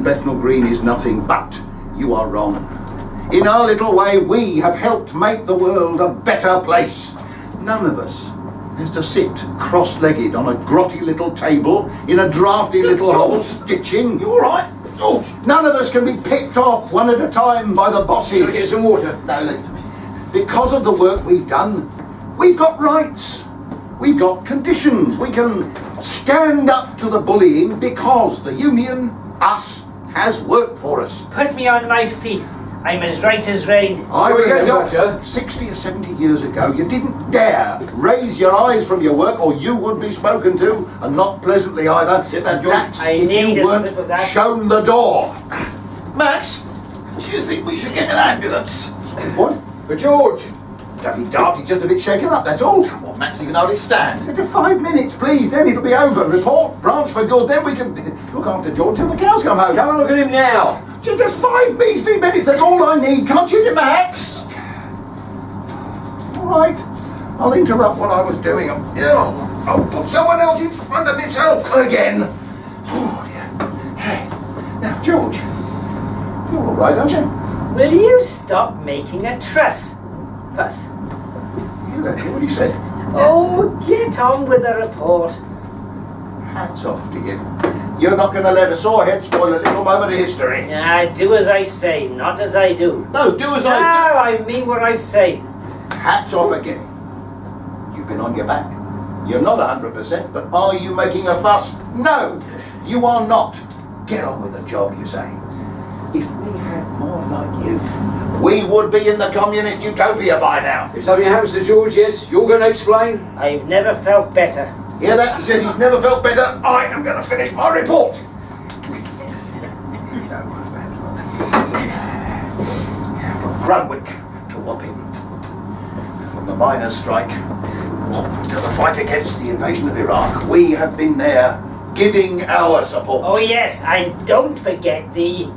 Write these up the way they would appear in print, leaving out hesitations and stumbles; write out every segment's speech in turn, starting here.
Bethnal Green is nothing, but you are wrong. In our little way, we have helped make the world a better place. None of us has to sit cross-legged on a grotty little table in a drafty little hole stitching. You all right? George? None of us can be picked off one at a time by the bosses. Shall I get some water? No, leave it to me. Because of the work we've done, we've got rights. We've got conditions. We can stand up to the bullying because the union, us, has worked for us. Put me on my feet. I'm as right as rain. I Shall we get a remember doctor? 60 or 70 years ago, you didn't dare raise your eyes from your work or you would be spoken to, and not pleasantly either. Sit down, George. That's I if need you a weren't slip of that. shown the door. Max, do you think we should get an ambulance? What? For George. Don't be daft, just a bit shaken up, that's all. Come on, Max, you can hardly stand. Just 5 minutes, please, then it'll be over. Report, branch for good, then we can look after George till the cows come home. Come and look at him now. Just 5 measly minutes, that's all I need, can't you, Max? All right, I'll interrupt what I was doing. I'll put someone else in front of myself again. Oh, dear. Hey, now, George, you're all right, aren't you? Will you stop making a fuss? You heard what he said. Oh, get on with the report. Hats off to you. You're not going to let a sore head spoil a little moment of history. Do as I say, not as I do. No, do as No, I I mean what I say. Hats off again. You've been on your back. You're not 100%, but are you making a fuss? No, you are not. Get on with the job, you say. If we had more like you, we would be in the communist utopia by now. If something happens to George, yes, you're going to explain? I've never felt better. Hear that? He says he's never felt better. I am going to finish my report. From Grunwick to Wapping, from the miners' strike to the fight against the invasion of Iraq, we have been there giving our support. Oh yes, and don't forget the...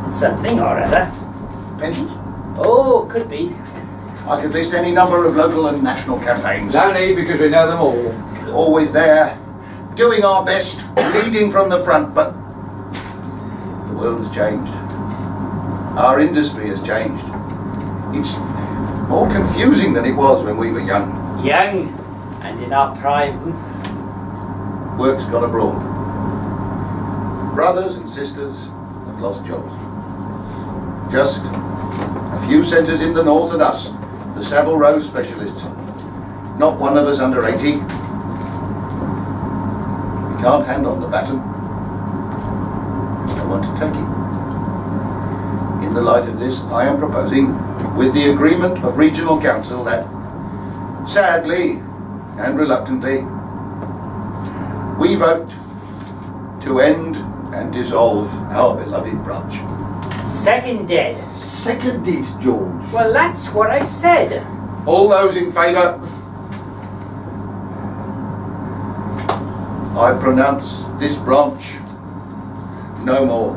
something or other. Pensions? Oh, could be. I could list any number of local and national campaigns. No need, because we know them all. Always there, doing our best, leading from the front, but the world has changed. Our industry has changed. It's more confusing than it was when we were young. Young, and in our prime. Work's gone abroad. Brothers and sisters have lost jobs. Just a few centres in the north and us, the Savile Row specialists. Not one of us under 80. We can't hand on the baton. I want to take it. In the light of this, I am proposing, with the agreement of Regional Council, that, sadly and reluctantly, we vote to end and dissolve our beloved branch. Seconded. Seconded, George. Well, that's what I said. All those in favour? I pronounce this branch no more.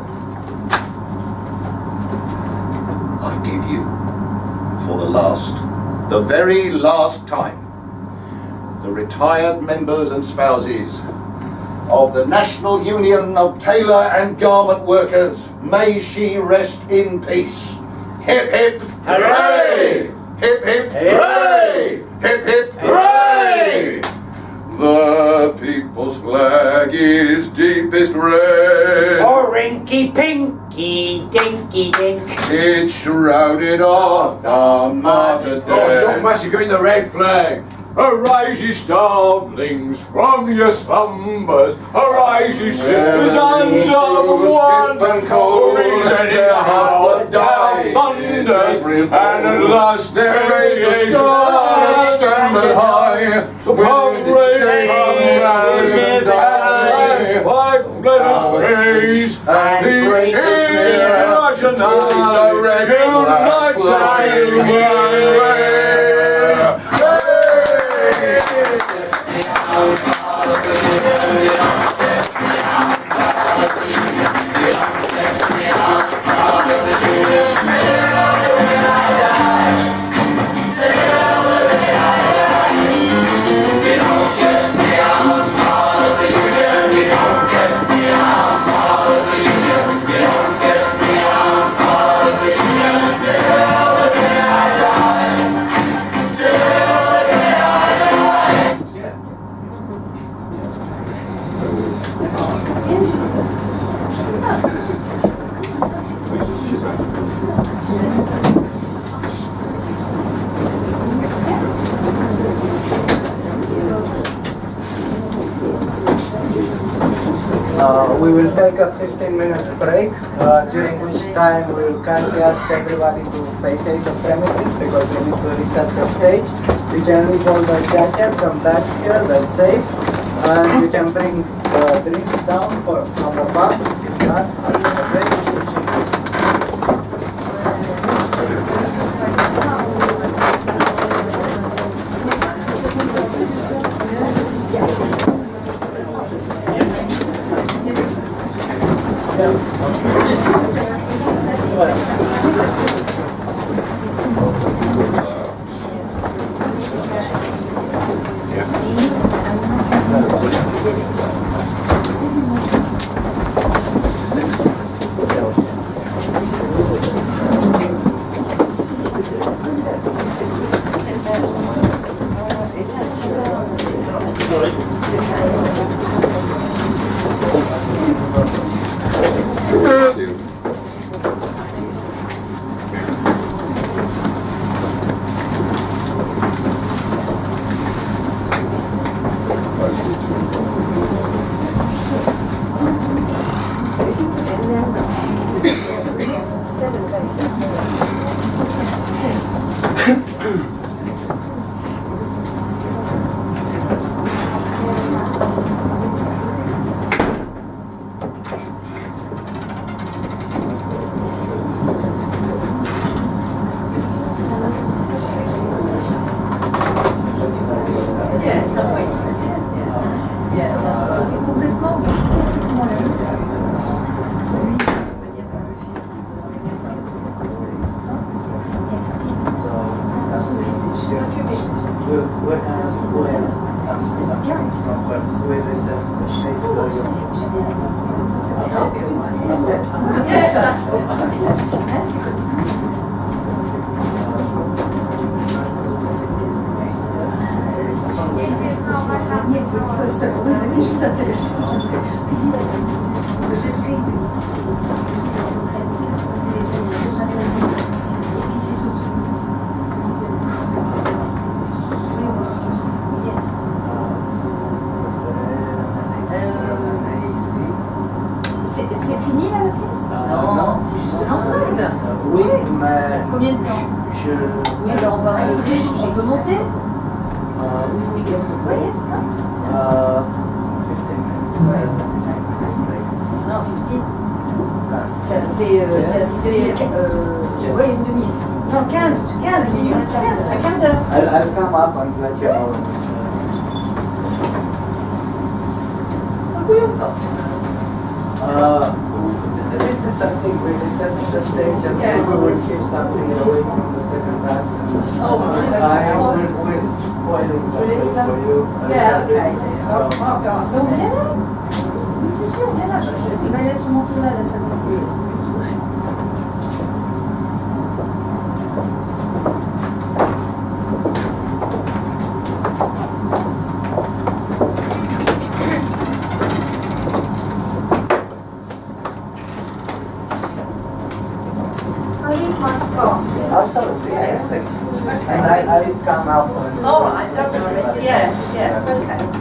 I give you, for the very last time, the retired members and spouses of the National Union of Tailor and Garment Workers. May she rest in peace. Hip hip hooray! Hip hip hooray! Hip hip hooray! The people's flag is deepest red. Orinky pinky dinky dink. It's shrouded off the martyr's Oh, stop dead. massacring the red flag. Arise, ye starvelings, from your slumbers. Arise, ye citizens of one. Reason in the heart of thy thunders. And at last There is a star standing high. So come, raise, come, and die. Let us praise the international United. We will take a 15 minutes break, during which time we will kindly ask everybody to vacate the premises because we need to reset the stage. You can leave all the jackets and bags here, they're safe. And you can bring drinks down from above. If not, after the break, C'est fini là la pièce? non, c'est juste l'entrée. oui, mais Combien de temps? Oui, alors on va monter, on peut monter? Oui, c'est ça? 15 minutes. Non, 15. Ça fait oui, une demi. Non, 15 minutes, un quart d'heure. I'll come up and let you know. This is something we set the stage and we will keep something away from the second act. I will spoil it for you. Yeah, okay. So, Donc, on est là? Oui, bien sûr, on est là. Il va y aller sur mon tour là, ça va se absolutely, yes. And I'll come out when all right, okay. Yes, okay.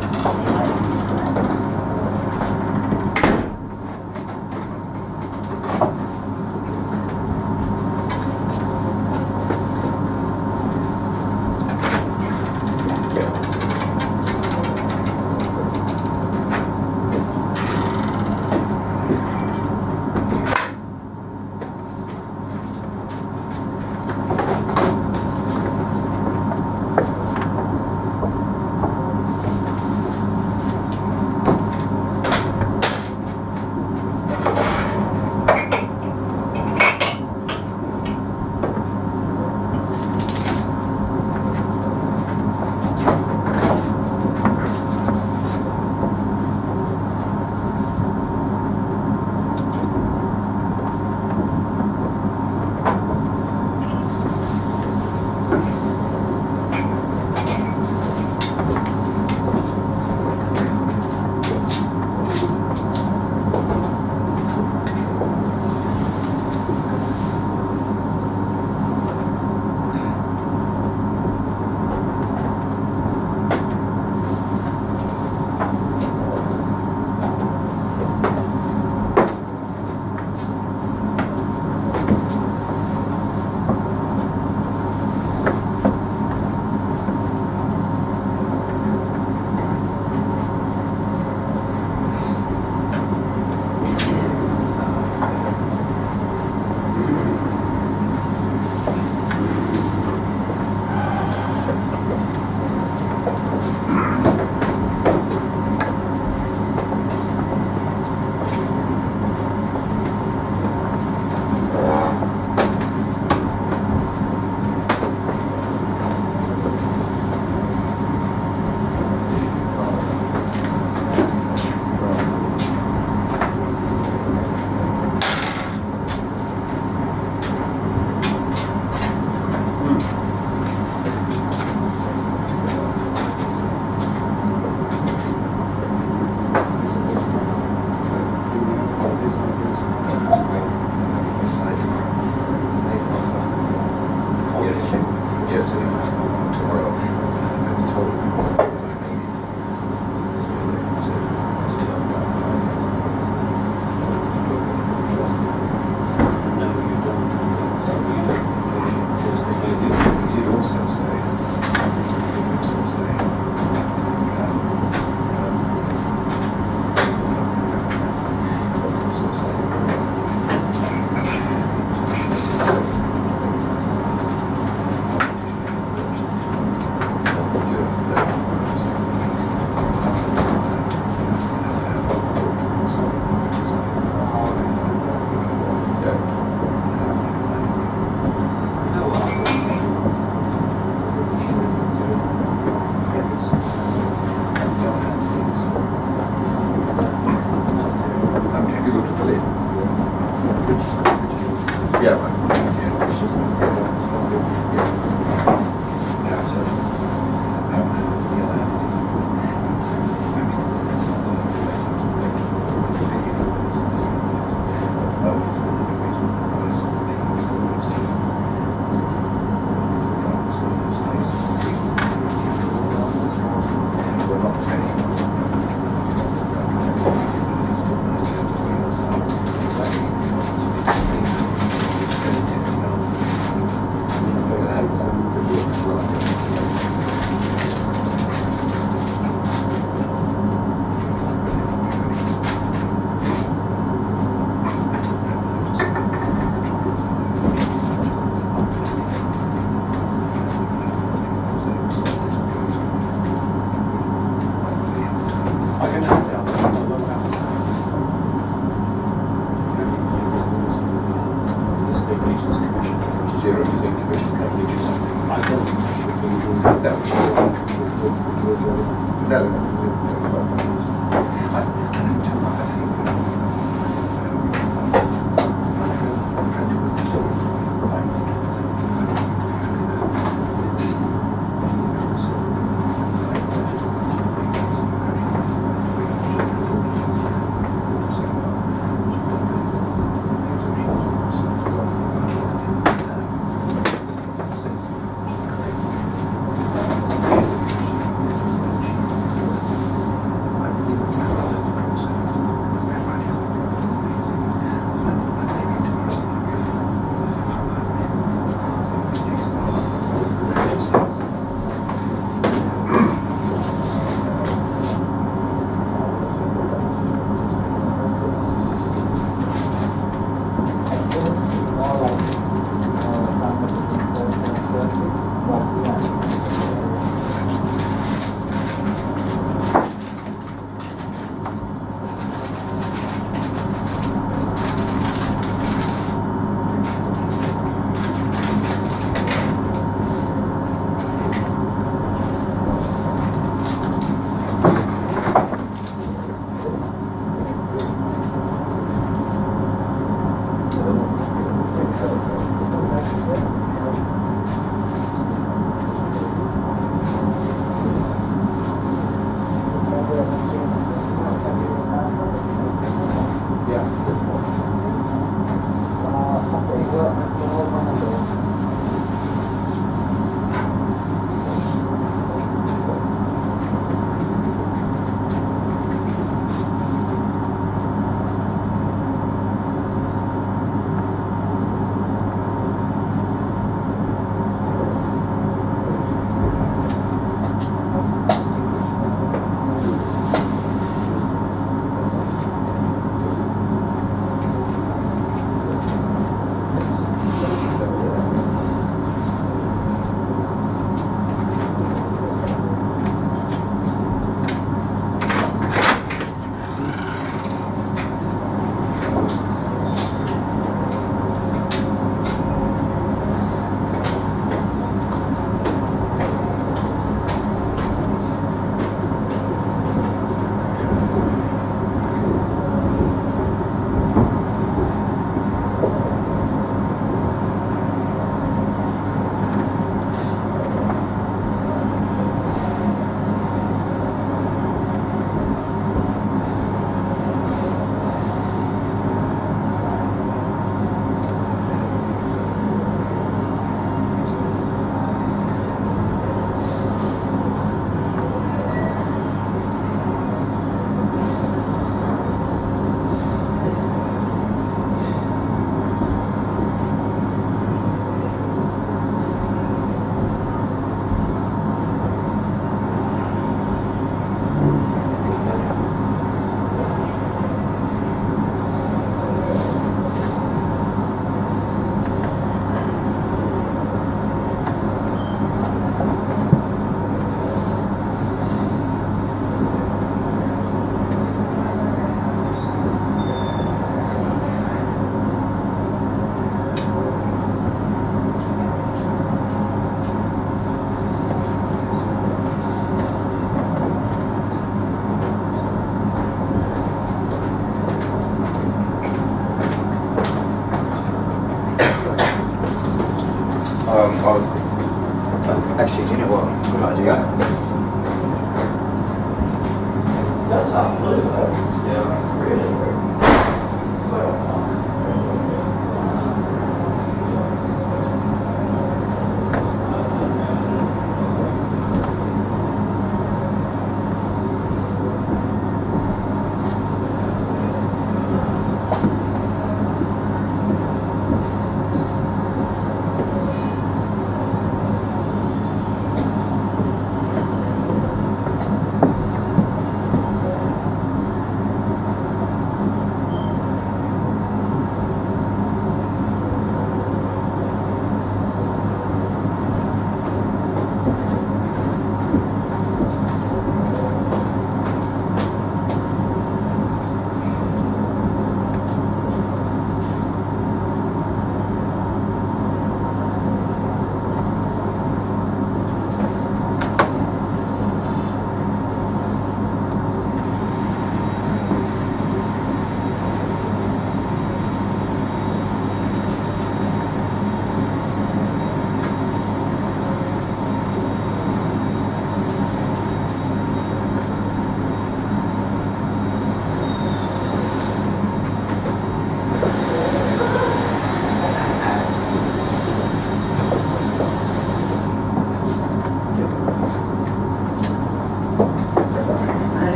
Actually, do you know what? Good idea.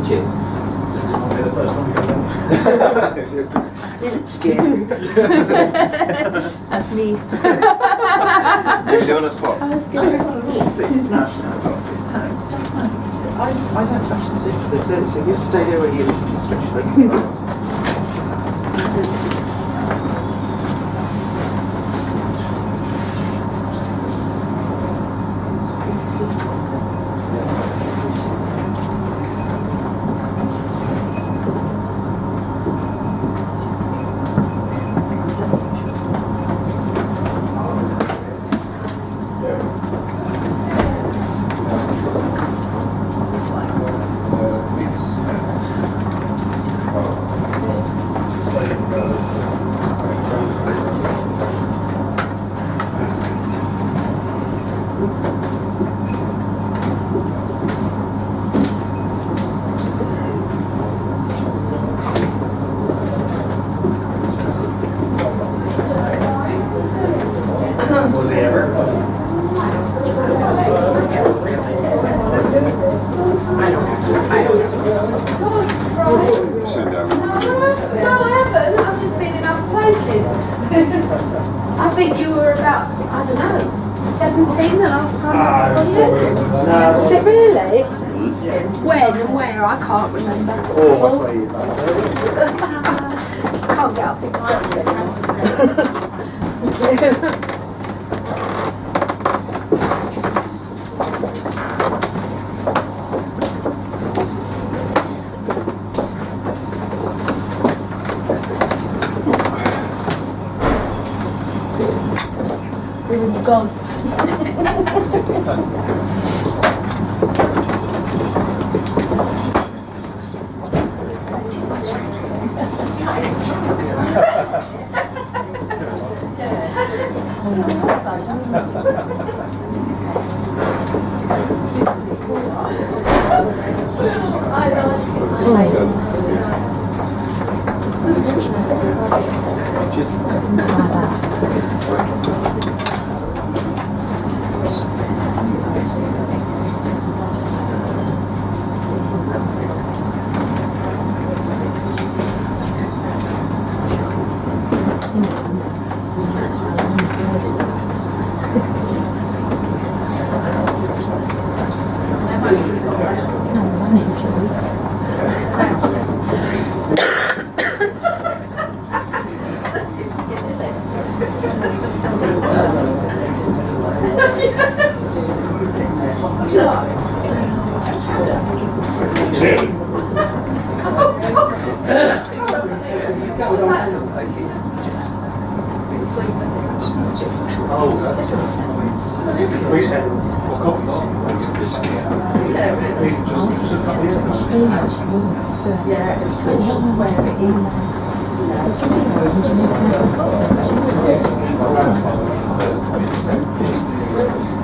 Cheers. Just didn't want to be the first one to go then. Skin. That's me. Is you on a spot? I was going to No, I don't touch the seats. So you stay there where you stretch your legs. Was he ever? Sit down. No, I haven't. I've just been in other places. I think you were about, I don't know, 17 the last time I saw you. Was it really? When and where? I can't remember. Oh, I'll tell you about that. Can't get up fixed up. We were gods.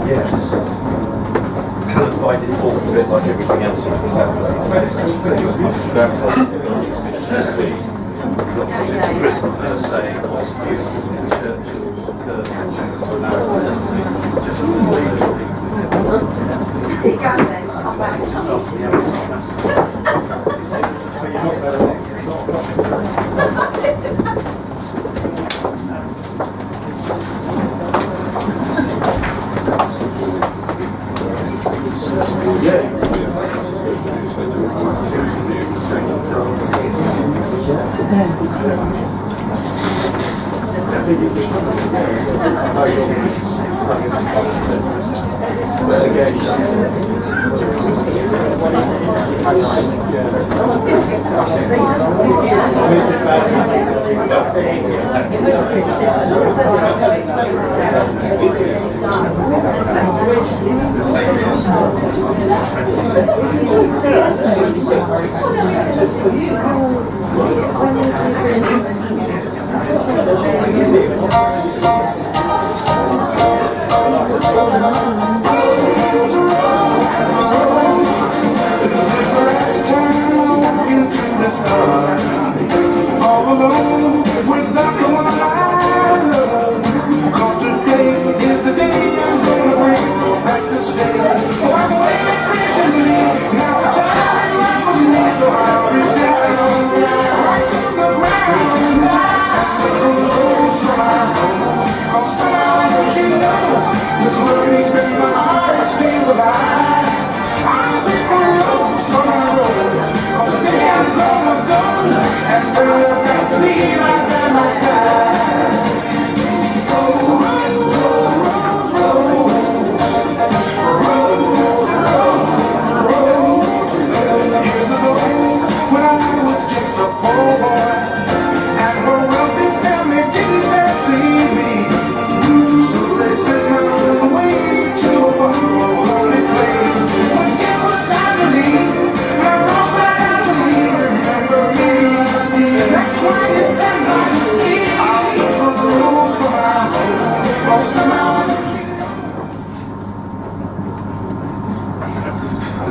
Yes. Kind of by default, a bit like everything else in the family. It was my grandfather's put into prison for saying what's a few Churchill's Keep going then, come back.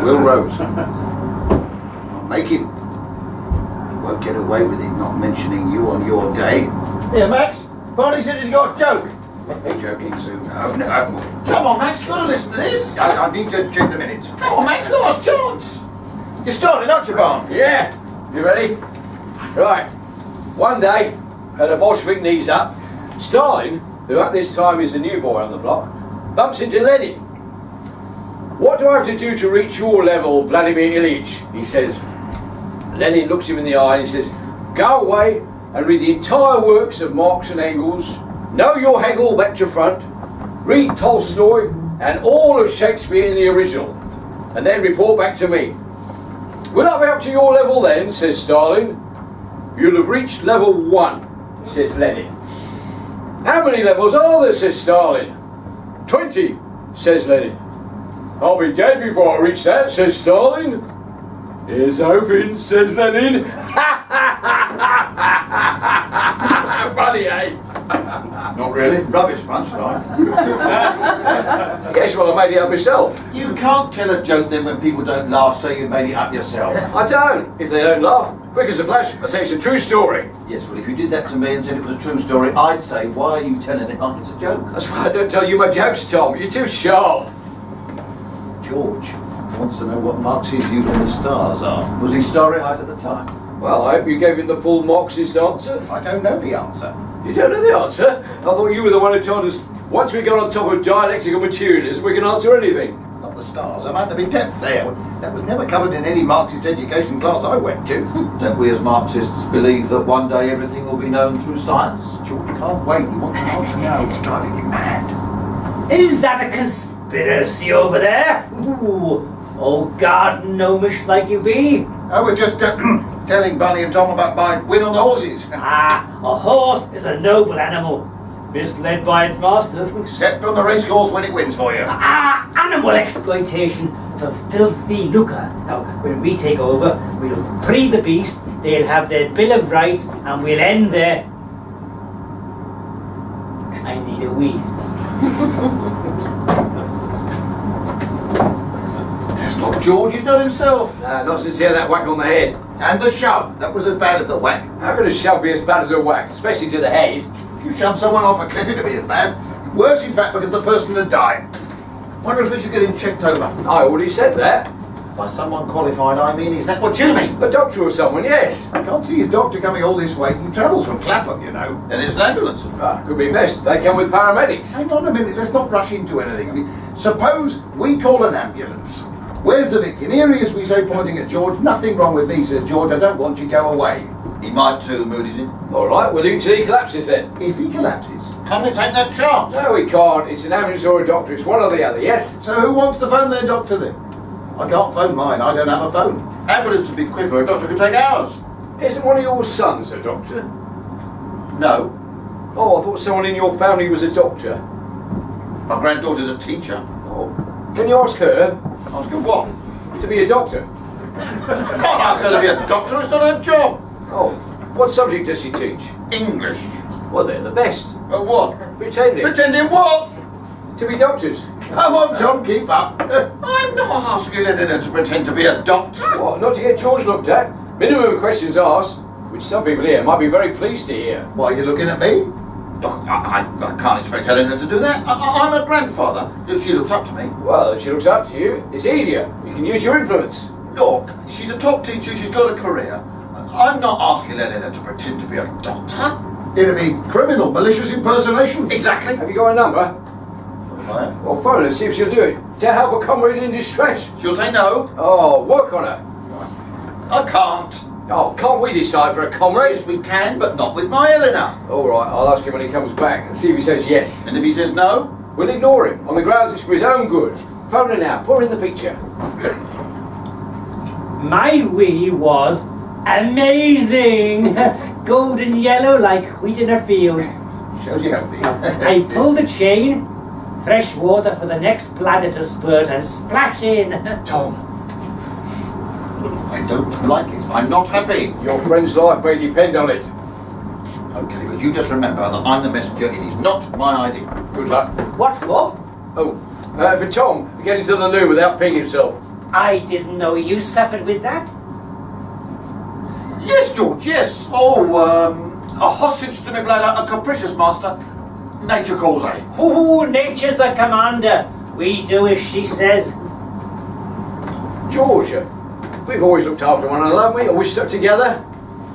Will Rose. I'll make him. You won't get away with him not mentioning you on your day. Here, Max. Barney said he's got a joke. Be joking soon. No. Come on, Max. You've got to listen to this. I need to check the minutes. Come on, Max. Last chance. You're starting, aren't you, Barn? Yeah, you ready? Right. One day, at the Bolshevik knees up, Stalin, who at this time is the new boy on the block, bumps into Lenin. What do I have to do to reach your level, Vladimir Ilyich? He says. Lenin looks him in the eye and he says, go away and read the entire works of Marx and Engels, know your Hegel back to front, read Tolstoy and all of Shakespeare in the original, and then report back to me. Will I be up to your level then, says Stalin. You'll have reached level 1, says Lenin. How many levels are there, says Stalin. 20, says Lenin. I'll be dead before I reach that, says Stalin. Here's hoping, says Lenin. Funny, eh? Not really. Rubbish punchline. Guess what, I made it up myself. You can't tell a joke then when people don't laugh, so you made it up yourself. I don't. If they don't laugh, quick as a flash, I say it's a true story. Yes, well, if you did that to me and said it was a true story, I'd say, why are you telling it like it's a joke? That's why I don't tell you my jokes, Tom. You're too sharp. George wants to know what Marx's view on the stars are. Was he starry-eyed at the time? Well, I hope you gave him the full Marxist answer. I don't know the answer. You don't know the answer? I thought you were the one who told us once we got on top of dialectical materialism, we can answer anything. Not the stars. There might have been depth there. That was never covered in any Marxist education class I went to. Don't we as Marxists believe that one day everything will be known through science? George can't wait. He wants an answer now. It's driving him mad. Is that a conspiracy over there? Ooh, old garden gnomish like you be. I was just telling Bunny and Tom about my win on the horses. A horse is a noble animal, misled by its masters. Except on the racecourse when it wins for you. Animal exploitation for filthy lucre. Now, when we take over, we'll free the beast, they'll have their Bill of Rights, and we'll end their... I need a wee. That's not George, he's not himself. Not since he had that whack on the head. And the shove. That was as bad as the whack. How could a shove be as bad as a whack, especially to the head? If you shove someone off a cliff, it'd be as bad. Worse, in fact, because the person had died. Wonder if we should get him checked over. I already said that. By someone qualified, I mean, is that what you mean? A doctor or someone, yes. I can't see his doctor coming all this way. He travels from Clapham, you know. Then it's an ambulance. Could be best. They come with paramedics. Hang on a minute, let's not rush into anything. I mean, suppose we call an ambulance. Where's the victim? Here he is, we say, pointing at George. Nothing wrong with me, says George. I don't want you, go away. He might too, Moody's in. All right, we'll do it till he collapses then. If he collapses. Can't we take that chance? No, we can't. It's an ambulance or a doctor. It's one or the other, yes? So who wants to phone their doctor then? I can't phone mine, I don't have a phone. Ambulance would be quicker, a doctor could take hours. Isn't one of your sons a doctor? No. Oh, I thought someone in your family was a doctor. My granddaughter's a teacher. Oh, can you ask her Ask her what? to be a doctor? Can't ask her to be a doctor, it's not her job. Oh, what subject does she teach? English. Well, they're the best. What? Pretending. Pretending what? To be doctors. Come on, John, keep up. I'm not asking Eleanor to pretend to be a doctor. What, not to get George looked at? Minimum of questions asked, which some people here might be very pleased to hear. Why are you looking at me? Look, I can't expect Eleanor to do that. I'm a grandfather. She looks up to me. Well, if she looks up to you, it's easier. You can use your influence. Look, she's a top teacher, she's got a career. I'm not asking Eleanor to pretend to be a doctor. It'd be criminal, malicious impersonation. Exactly. Have you got a number? Fine. Well, phone her and see if she'll do it. To help a comrade in distress. She'll say no. Oh, work on her. I can't. Oh, can't we decide for a comrade? Yes, we can, but not with my Eleanor. All right, I'll ask him when he comes back and see if he says yes. And if he says no? We'll ignore him on the grounds it's for his own good. Phone her now. Put her in the picture. My wee was amazing! Golden yellow like wheat in a field. Shows you healthy. I pulled the chain, fresh water for the next bladder to spurt and splash in. Tom. I don't like it. I'm not happy. Your friend's life may depend on it. Okay, but you just remember that I'm the messenger. It is not my idea. Good luck. What for? Oh, for Tom to get into the loo without peeing himself. I didn't know you suffered with that. Yes, George, yes. Oh, a hostage to my bladder, a capricious master. Nature calls, eh? Oh, nature's a commander. We do as she says. George, we've always looked after one another, haven't we? Always stuck together.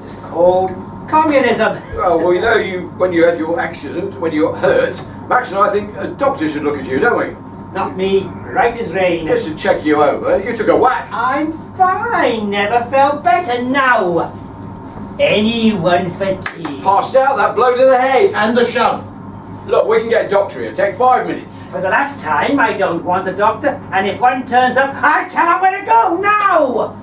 It's called communism. Well, we know you when you had your accident, when you got hurt. Max and I think a doctor should look at you, don't we? Not me, right as rain. Just to check you over. You took a whack. I'm fine, never felt better now. Anyone for tea? Passed out, that blow to the head. And the shove. Look, we can get a doctor here. Take 5 minutes. For the last time, I don't want a doctor, and if one turns up, I'll tell him where to go now!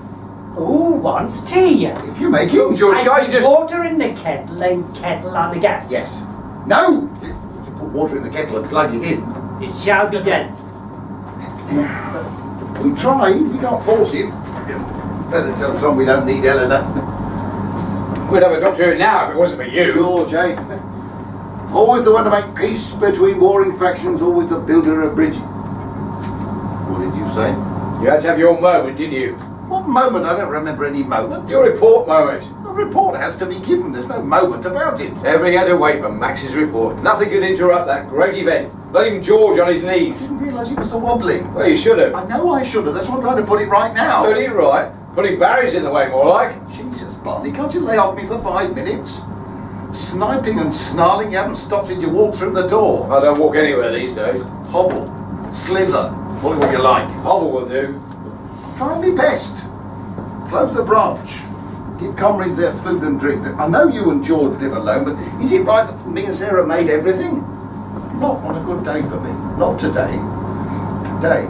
Who wants tea? If you make it. George, I can't you put just... water in the kettle and kettle on the gas. Yes. No! You put water in the kettle and plug it in. It shall be done. We tried, we can't force him. Better tell Tom we don't need Eleanor. We'd have a doctor here now if it wasn't for you. George, eh? Always the one to make peace between warring factions, always the builder of bridges. What did you say? You had to have your moment, didn't you? What moment? I don't remember any moment. Your report moment. The report has to be given, there's no moment about it. Everybody had to wait for Max's report. Nothing could interrupt that great event. Not even George on his I knees. didn't realise it was so wobbly. Well, you should have. I know I should have, that's why I'm trying to put it right now. Put it right. Putting barriers in the way, more like. Jesus, Barney, can't you lay off me for 5 minutes? Sniping and snarling, you haven't stopped since you walked through the door. I don't walk anywhere these days. Hobble, slither, call it what you like. Hobble will do. Try me best. Close the branch. Give comrades their food and drink. I know you and George live alone, but is it right that me and Sarah made everything? Not on a good day for me. Not today. Today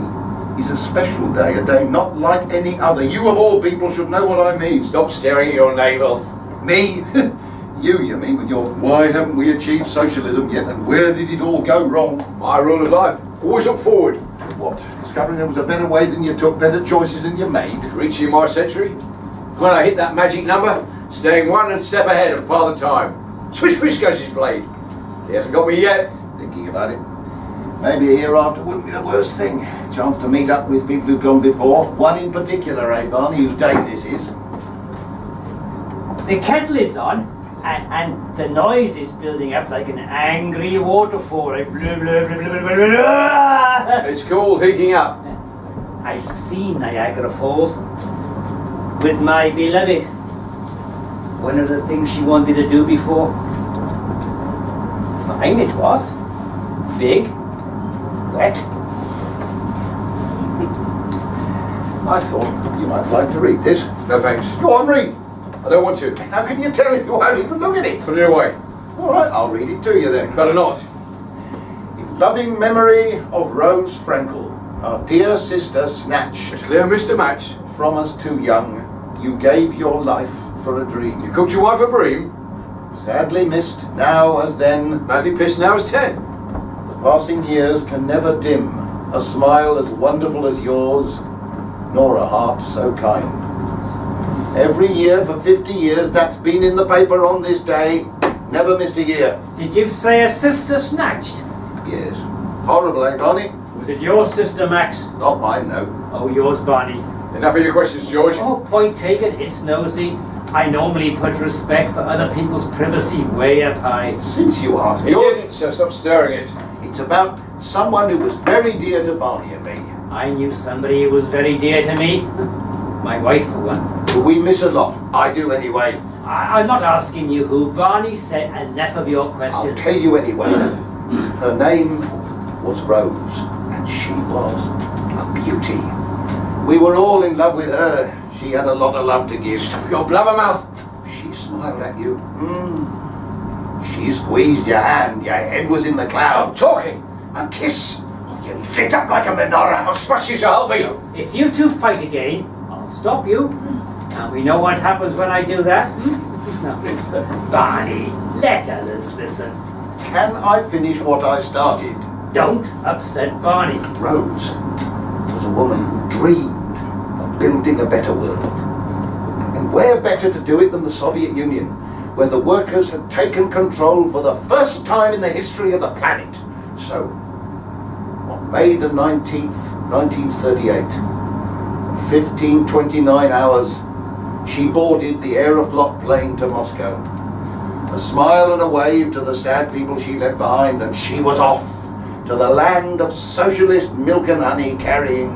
is a special day, a day not like any other. You of all people should know what I mean. Stop staring at your navel. Me? You mean, with your why haven't we achieved socialism yet and where did it all go wrong? My rule of life. Always look forward. What? Discovering there was a better way than you took, better choices than you made? Reaching my century. When I hit that magic number, staying 1 step ahead of Father Time. Swish swish goes his blade. He hasn't got me yet. Thinking about it. Maybe a hereafter wouldn't be the worst thing. Chance to meet up with people who've gone before. One in particular, eh, Barney, whose day this is. The kettle is on, and the noise is building up like an angry waterfall. Like blah, blah, blah, blah, blah, blah. It's called heating up. I've seen Niagara Falls with my beloved. One of the things she wanted to do before. Fine it was. Big. Wet. I thought you might like to read this. No thanks. Go on, read. I don't want to. How can you tell if you won't even look at it? Put it away. All right, I'll read it to you then. Better not. In loving memory of Rose Frankel, our dear sister snatched Clear Mr. Match. from us too young, you gave your life for a dream. You cooked your wife a bream. Sadly missed now as then, Madly pissed now is 10. the passing years can never dim a smile as wonderful as yours, nor a heart so kind. Every year for 50 years that's been in the paper on this day, never missed a year. Did you say a sister snatched? Yes. Horrible, eh, Barney? Was it your sister, Max? Not mine, no. Oh, yours, Barney. Enough of your questions, George. Oh, point taken, it's nosy. I normally put respect for other people's privacy way up high. Since you asked, He George, didn't, so stop stirring it. it's about someone who was very dear to Barney and me. I knew somebody who was very dear to me. My wife, for one. Who we miss a lot. I do anyway. I'm not asking you who. Barney said enough of your I'll questions. tell you anyway. Her name was Rose, and she was a beauty. We were all in love with her. She had a lot of love to give. Your blabbermouth. She smiled at you. She squeezed your hand. Your head was in the cloud. Stop talking. A kiss. Oh, you lit up like a menorah. I'll smash you, so help me. If you two fight again, I'll stop you. And we know what happens when I do that. No. Barney, let others listen. Can I finish what I started? Don't upset Barney. Rose was a woman who dreamed of building a better world. And where better to do it than the Soviet Union, where the workers had taken control for the first time in the history of the planet. So, on May the 19th, 1938, 15:29 hours, she boarded the Aeroflot plane to Moscow. A smile and a wave to the sad people she left behind, and she was off to the land of socialist milk and honey, carrying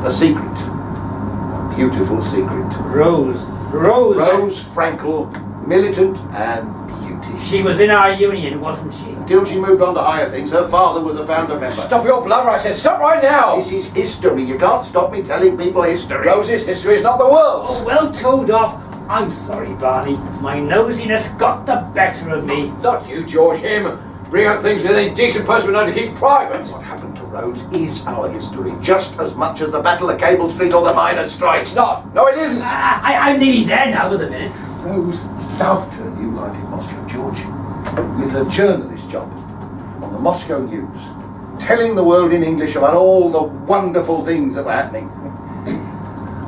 a secret, a beautiful secret. Rose. Rose Frankel, militant and beauty. She was in our union, wasn't she? Until she moved on to higher things, her father was a founder member. Stop your blubber, I said. Stop right now. This is history. You can't stop me telling people history. Rose's history is not the world's. Oh, well told off. I'm sorry, Barney. My nosiness got the better of me. Not you, George. Him. Bring out things that any decent person would know to keep private. What happened to Rose is our history, just as much as the Battle of Cable Street or the miners' strike. It's not. No, it isn't. I'm nearly there now with a minute. Rose loved her new life in Moscow, George, with her journalist job on the Moscow News, telling the world in English about all the wonderful things that were happening.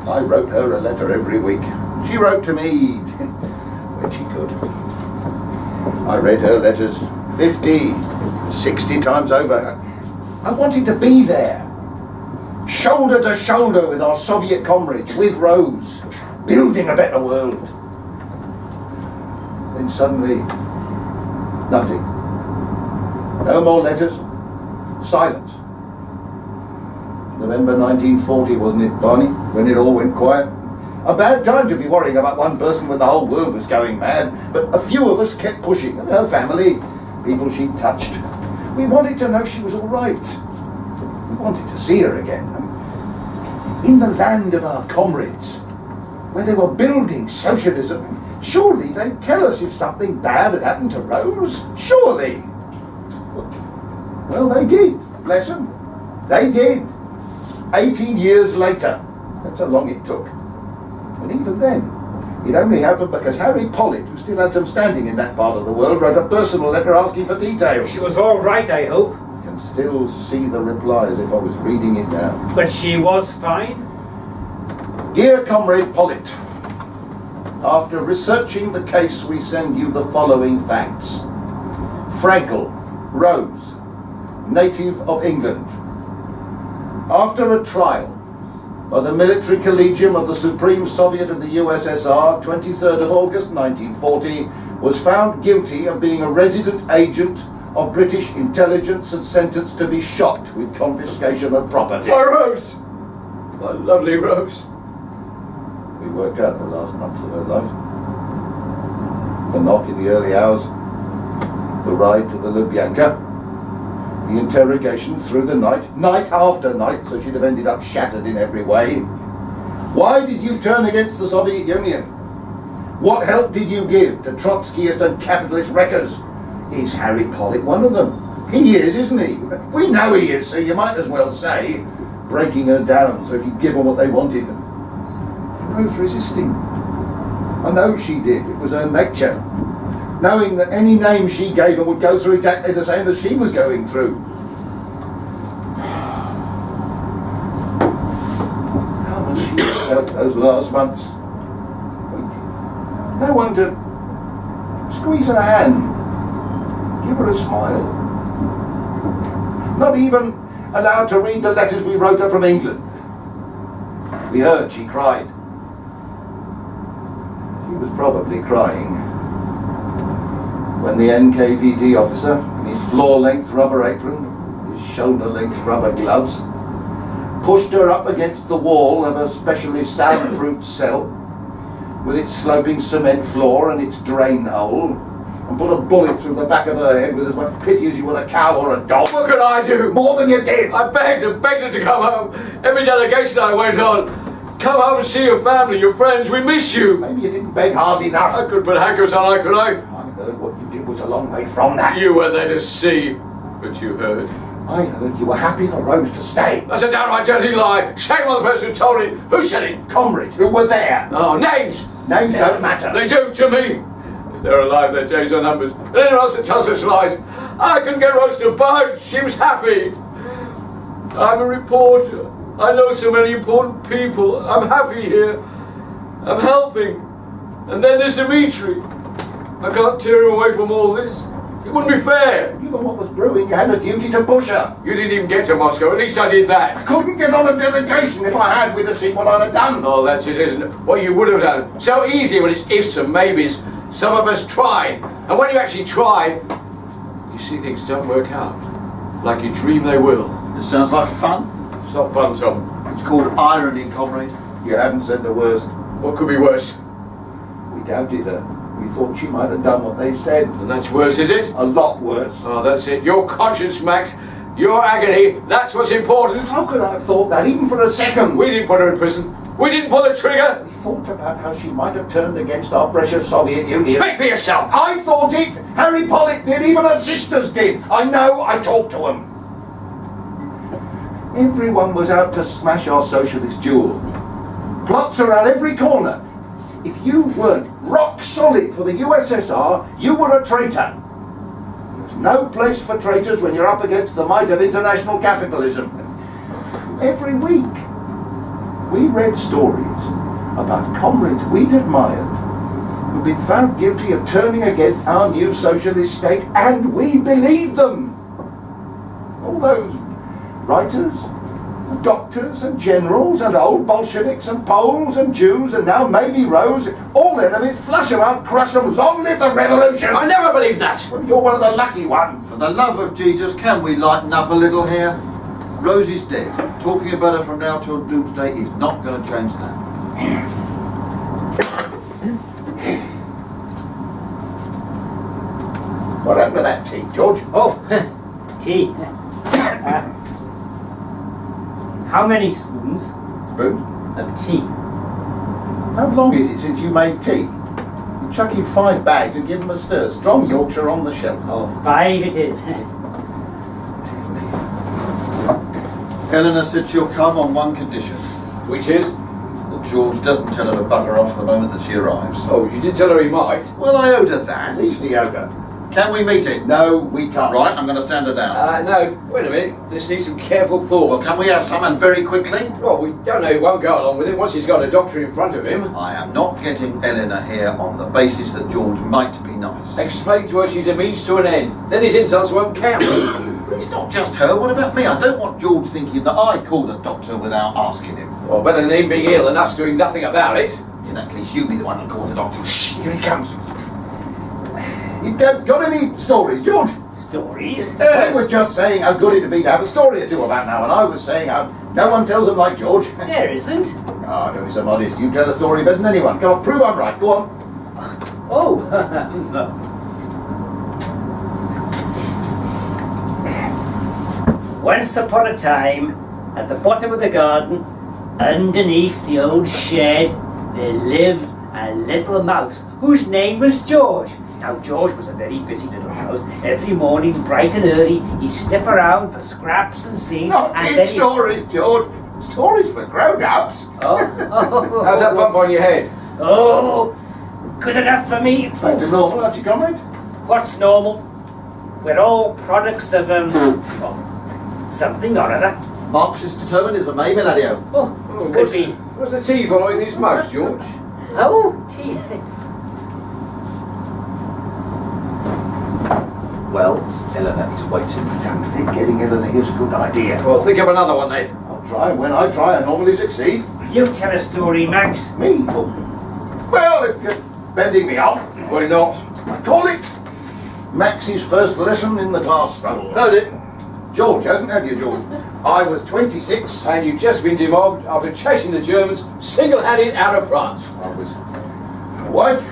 I wrote her a letter every week. She wrote to me when she could. I read her letters 50, 60 times over. I wanted to be there, shoulder to shoulder with our Soviet comrades, with Rose, building a better world. Then suddenly, nothing. No more letters, silence. November 1940, wasn't it, Barney, when it all went quiet? A bad time to be worrying about one person when the whole world was going mad, but a few of us kept pushing. Her family, people she touched. We wanted to know she was all right. We wanted to see her again. In the land of our comrades, where they were building socialism, surely they'd tell us if something bad had happened to Rose. Surely. Well, they did. Bless them. They did. 18 years later. That's how long it took. And even then, it only happened because Harry Pollitt, who still had some standing in that part of the world, wrote a personal letter asking for details. She was all right, I hope. I can still see the reply as if I was reading it now. But she was fine? Dear Comrade Pollitt, after researching the case, we send you the following facts. Frankel, Rose, native of England. After a trial by the Military Collegium of the Supreme Soviet of the USSR, 23rd of August 1940, was found guilty of being a resident agent of British intelligence and sentenced to be shot with confiscation of property. My Rose! My lovely Rose. We worked out the last months of her life. The knock in the early hours, the ride to the Lubyanka, the interrogations through the night, night after night, so she'd have ended up shattered in every way. Why did you turn against the Soviet Union? What help did you give to Trotskyist and capitalist wreckers? Is Harry Pollitt one of them? He is, isn't he? We know he is, so you might as well say, breaking her down so she'd give them what they wanted. Rose resisting. I know she did. It was her nature. Knowing that any name she gave her would go through exactly the same as she was going through. How much she felt those last months. No one to squeeze her hand, give her a smile. Not even allowed to read the letters we wrote her from England. We heard she cried. She was probably crying when the NKVD officer, in his floor-length rubber apron, his shoulder-length rubber gloves, pushed her up against the wall of a specially soundproofed cell with its sloping cement floor and its drain hole, and put a bullet through the back of her head with as much pity as you would a cow or a dog. What could I do? More than you did! I begged and begged her to come home. Every delegation I went on. Come home and see your family, your friends. We miss you. Maybe you didn't beg hard enough. I could put handcuffs on, I could. I heard what you did was a long way from that. You were there to see, but you heard. I heard you were happy for Rose to stay. That's a downright dirty lie. Shame on the person who told it. Who said it? Comrades who were there. Oh, names. Names don't matter. They do to me. If they're alive, their days are numbered. And anyone else that tells such lies, I couldn't get Rose to budge. She was happy. I'm a reporter. I know so many important people. I'm happy here. I'm helping. And then there's Dimitri. I can't tear him away from all this. It wouldn't be fair. Given what was brewing, you had a duty to push her. You didn't even get to Moscow. At least I did that. I couldn't get on a delegation. If I had, we'd have seen what I'd have done. Oh, that's it, isn't it? What you would have done. So easy when it's ifs and maybes. Some of us tried. And when you actually try, you see things don't work out. Like you dream they will. This sounds like fun. It's not fun, Tom. It's called irony, comrade. You haven't said the worst. What could be worse? We doubted her. We thought she might have done what they said. And that's worse, is it? A lot worse. Oh, that's it. Your conscience, Max. Your agony. That's what's important. How could I have thought that, even for a second? We didn't put her in prison. We didn't pull the trigger. We thought about how she might have turned against our precious Soviet Union. Speak for yourself. I thought it. Harry Pollitt did. Even her sisters did. I know. I talked to them. Everyone was out to smash our socialist jewel. Plots around every corner. If you weren't rock solid for the USSR, you were a traitor. There's no place for traitors when you're up against the might of international capitalism. Every week, we read stories about comrades we'd admired who'd been found guilty of turning against our new socialist state, and we believed them. All those writers, and doctors and generals and old Bolsheviks and Poles and Jews and now maybe Rose, all enemies, flush them out, crush them, long live the revolution! I never believed that. Well, you're one of the lucky ones. For the love of Jesus, can we lighten up a little here? Rose is dead. Talking about her from now till doomsday is not going to change that. What happened to that tea, George? Oh, tea. How many spoons Spoon? of tea? How long is it since you made tea? You chuck in 5 bags and give them a stir. Strong Yorkshire on the shelf. Oh, 5 it is. Eleanor said she'll come on one condition. Which is? That George doesn't tell her to bugger off the moment that she arrives. Oh, you did tell her he might. Well, I owed her that. Leave the yoga. Can we meet it? No, we can't. Right, I'm going to stand her down. No, wait a minute. This needs some careful thought. Well, can we have some, and very quickly? Well, we don't know he won't go along with it once he's got a doctor in front of him. I am not getting Eleanor here on the basis that George might be nice. Explain to her she's a means to an end. Then his insults won't count. It's not just her, what about me? I don't want George thinking that I called a doctor without asking him. Well, better than him being ill and us doing nothing about it. In that case, you be the one that called the doctor. Shh, here he comes. You got any stories, George? Stories? They were just saying how good it'd be to have a story or two about now, and I was saying how no one tells them like George. There isn't. Oh, don't be so modest. You tell a story better than anyone. Go on, prove I'm right. Go on. Oh. Once upon a time, at the bottom of the garden, underneath the old shed, there lived a little mouse whose name was George. Now, George was a very busy little mouse. Every morning, bright and early, he'd sniff around for scraps and seeds. Not and kid then he'd- stories, George. Stories for grown-ups. Oh. How's that bump on your head? Oh, good enough for me. Back to normal, aren't you, comrade? What's normal? We're all products of, something or other. Marxist determinism, eh, Miladio? Oh, could be. What's the tea following this mouse, George? Oh, tea. Well, Eleanor is waiting. I don't think getting Eleanor here's a good idea. Well, think of another one then. I'll try, and when I try, I normally succeed. You tell a story, Max. Me? Well, if you're bending me on, Why not? I call it Max's first lesson in the class struggle. Heard it. George, hasn't have you, George? I was 26. And you've just been demobbed after chasing the Germans single-handed out of France. I was a wife,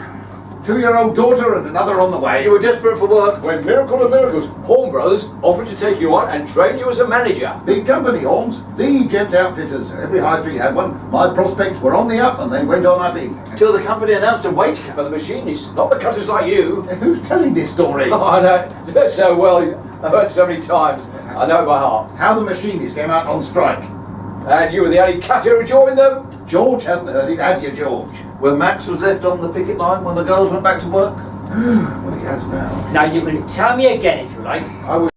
2-year-old daughter, and another on the way. You were desperate for work when, miracle of miracles, Horn Brothers offered to take you on and train you as a manager. Big company, Holmes. The jet outfitters. Every high street had one. My prospects were on the up, and they went on upping. Till the company announced a wage cut. For the machinists, not the cutters like you. Who's telling this story? Oh, I know it so well. I've heard it so many times. I know it by heart. How the machinists came out on strike. And you were the only cutter who joined them? George hasn't heard it, have you, George? When Max was left on the picket line when the girls went back to work. Well, he has now. Now, you can tell me again if you like. I was